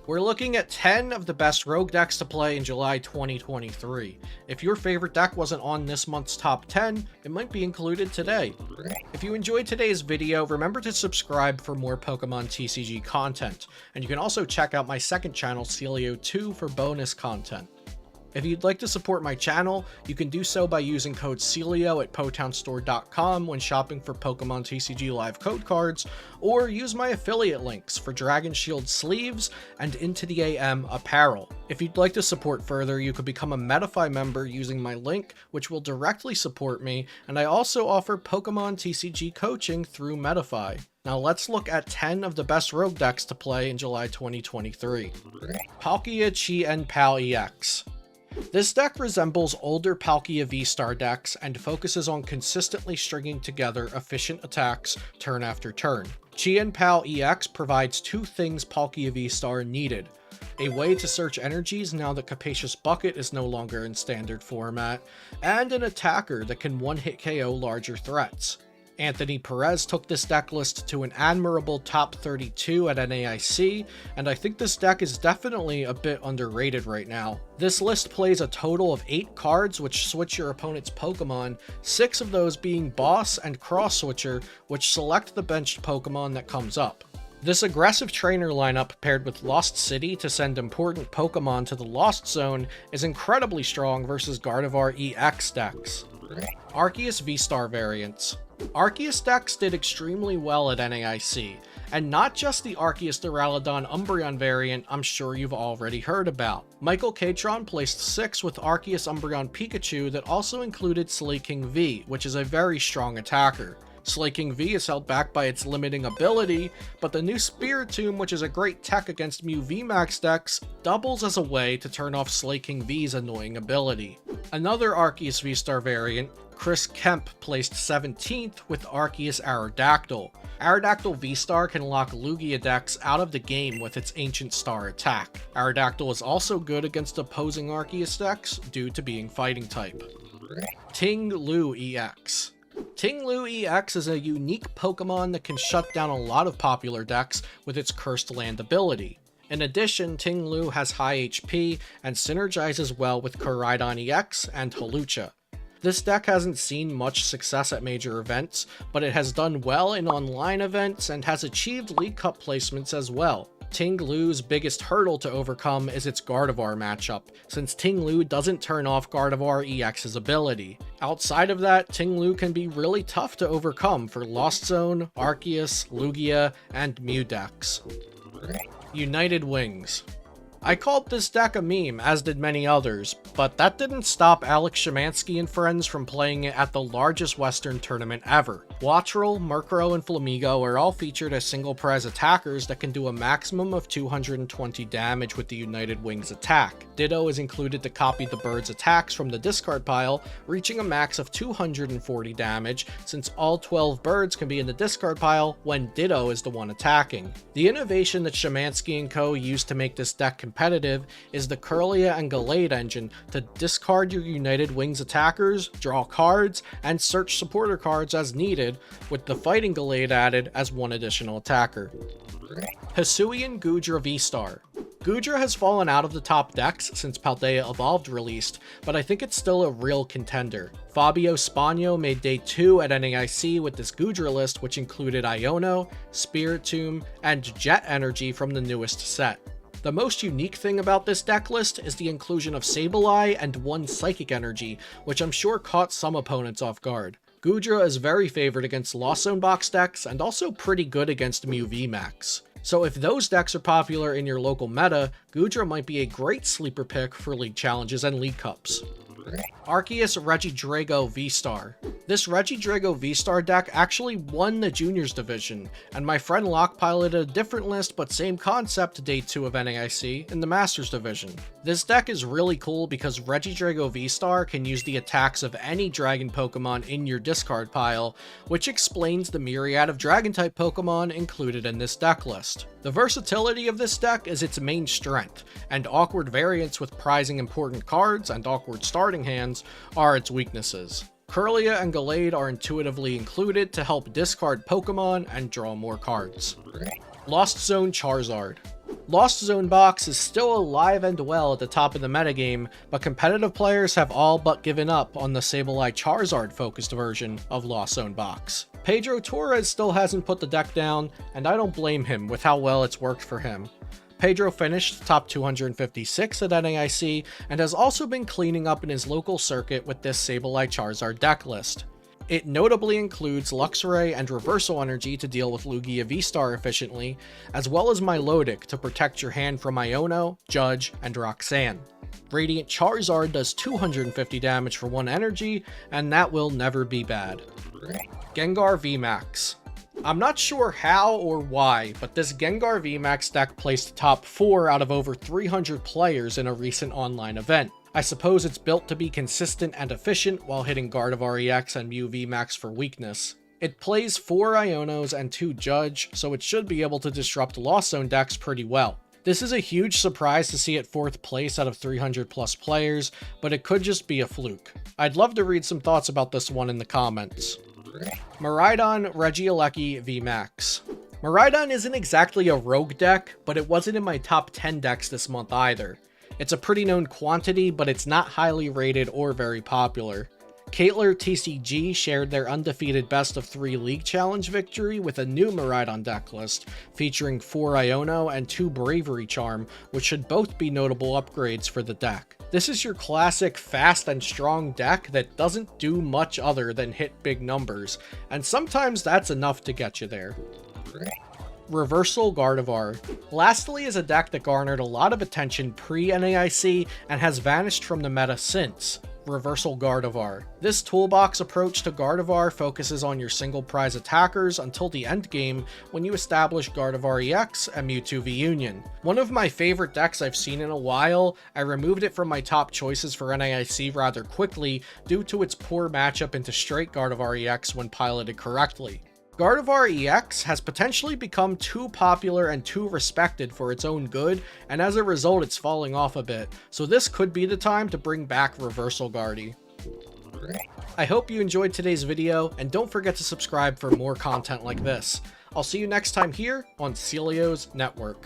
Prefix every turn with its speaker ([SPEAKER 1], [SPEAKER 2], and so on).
[SPEAKER 1] We're looking at 10 of the best rogue decks to play in July 2023. If your favorite deck wasn't on this month's top 10, it might be included today. If you enjoyed today's video, remember to subscribe for more Pokemon TCG content, and you can also check out my second channel, Celio2, for bonus content. If you'd like to support my channel, you can do so by using code CELIO at PotownStore.com when shopping for Pokemon TCG Live code cards, or use my affiliate links for Dragon Shield sleeves and Into the AM apparel. If you'd like to support further, you could become a Metafy member using my link, which will directly support me, and I also offer Pokemon TCG coaching through Metafy. Now let's look at 10 of the best rogue decks to play in July 2023. Palkia Chi-En-Pal EX. This deck resembles older Palkia V-Star decks and focuses on consistently stringing together efficient attacks turn after turn. Chi-En-Pal EX provides two things Palkia V-Star needed: a way to search energies now that Capacious Bucket is no longer in standard format, and an attacker that can one-hit KO larger threats. Anthony Perez took this deck list to an admirable top 32 at NAIC, and I think this deck is definitely a bit underrated right now. This list plays a total of 8 cards which switch your opponent's Pokemon, 6 of those being Boss and Cross Switcher, which select the benched Pokemon that comes up. This aggressive trainer lineup paired with Lost City to send important Pokemon to the Lost Zone is incredibly strong versus Gardevoir EX decks. Arceus V-Star variants. Arceus decks did extremely well at NAIC, and not just the Arceus Duraludon Umbreon variant I'm sure you've already heard about. Michael Catron placed 6 with Arceus Umbreon Pikachu that also included Slaking V, which is a very strong attacker. Slaking V is held back by its limiting ability, but the new Spiritomb, which is a great tech against Mew VMax decks, doubles as a way to turn off Slaking V's annoying ability. Another Arceus V-Star variant, Chris Kemp, placed 17th with Arceus Aerodactyl. Aerodactyl V-Star can lock Lugia decks out of the game with its Ancient Star attack. Aerodactyl is also good against opposing Arceus decks due to being fighting type. Tinglu EX. Tinglu EX is a unique Pokemon that can shut down a lot of popular decks with its Cursed Land ability. In addition, Tinglu has high HP and synergizes well with Koraidon EX and Hawlucha. This deck hasn't seen much success at major events, but it has done well in online events and has achieved League Cup placements as well. Tinglu's biggest hurdle to overcome is its Gardevoir matchup, since Tinglu doesn't turn off Gardevoir EX's ability. Outside of that, Tinglu can be really tough to overcome for Lost Zone, Arceus, Lugia, and Mew decks. United Wings. I called this deck a meme, as did many others, but that didn't stop Alex Szymanski and friends from playing it at the largest Western tournament ever. Wattrel, Murkrow, and Flamigo are all featured as single prize attackers that can do a maximum of 220 damage with the United Wings attack. Ditto is included to copy the bird's attacks from the discard pile, reaching a max of 240 damage, since all 12 birds can be in the discard pile when Ditto is the one attacking. The innovation that Szymanski and co. used to make this deck competitive is the Kirlia and Gallade engine to discard your United Wings attackers, draw cards, and search supporter cards as needed, with the Fighting Gallade added as one additional attacker. Hisuian Goodra V-Star. Goodra has fallen out of the top decks since Paldea Evolved released, but I think it's still a real contender. Fabio Spagno made day 2 at NAIC with this Goodra list, which included Iono, Spiritomb, and Jet Energy from the newest set. The most unique thing about this deck list is the inclusion of Sableye and 1 Psychic Energy, which I'm sure caught some opponents off guard. Goodra is very favored against Lost Zone box decks and also pretty good against Mew VMax. So if those decks are popular in your local meta, Goodra might be a great sleeper pick for League Challenges and League Cups. Arceus Regidrago V-Star. This Regidrago V-Star deck actually won the Juniors division, and my friend Locke piloted a different list but same concept day 2 of NAIC in the Masters division. This deck is really cool because Regidrago V-Star can use the attacks of any Dragon Pokemon in your discard pile, which explains the myriad of Dragon-type Pokemon included in this deck list. The versatility of this deck is its main strength, and awkward variants with prizing important cards and awkward starting hands are its weaknesses. Kirlia and Gallade are intuitively included to help discard Pokemon and draw more cards. Lost Zone Charizard. Lost Zone Box is still alive and well at the top of the metagame, but competitive players have all but given up on the Sableye Charizard focused version of Lost Zone Box. Pedro Torres still hasn't put the deck down, and I don't blame him with how well it's worked for him. Pedro finished top 256 at NAIC, and has also been cleaning up in his local circuit with this Sableye Charizard deck list. It notably includes Luxray and Reversal Energy to deal with Lugia V-Star efficiently, as well as Milotic to protect your hand from Iono, Judge, and Roxanne. Radiant Charizard does 250 damage for 1 energy, and that will never be bad. Gengar VMax. I'm not sure how or why, but this Gengar VMax deck placed top 4 out of over 300 players in a recent online event. I suppose it's built to be consistent and efficient while hitting Gardevoir EX and Mew VMax for weakness. It plays 4 Ionos and 2 Judge, so it should be able to disrupt Lost Zone decks pretty well. This is a huge surprise to see it 4th place out of 300 plus players, but it could just be a fluke. I'd love to read some thoughts about this one in the comments. Meridian Regieleki VMax. Meridian isn't exactly a rogue deck, but it wasn't in my top 10 decks this month either. It's a pretty known quantity, but it's not highly rated or very popular. Caitlr TCG shared their undefeated best of 3 League Challenge victory with a new Meridian deck list, featuring 4 Iono and 2 Bravery Charm, which should both be notable upgrades for the deck. This is your classic fast and strong deck that doesn't do much other than hit big numbers, and sometimes that's enough to get you there. Reversal Gardevoir. Lastly is a deck that garnered a lot of attention pre-NAIC and has vanished from the meta since. Reversal Gardevoir. This toolbox approach to Gardevoir focuses on your single prize attackers until the end game when you establish Gardevoir EX and Mewtwo V Union. One of my favorite decks I've seen in a while, I removed it from my top choices for NAIC rather quickly due to its poor matchup into straight Gardevoir EX when piloted correctly. Gardevoir EX has potentially become too popular and too respected for its own good, and as a result it's falling off a bit, so this could be the time to bring back Reversal Guardy. I hope you enjoyed today's video, and don't forget to subscribe for more content like this. I'll see you next time here on Celio's Network.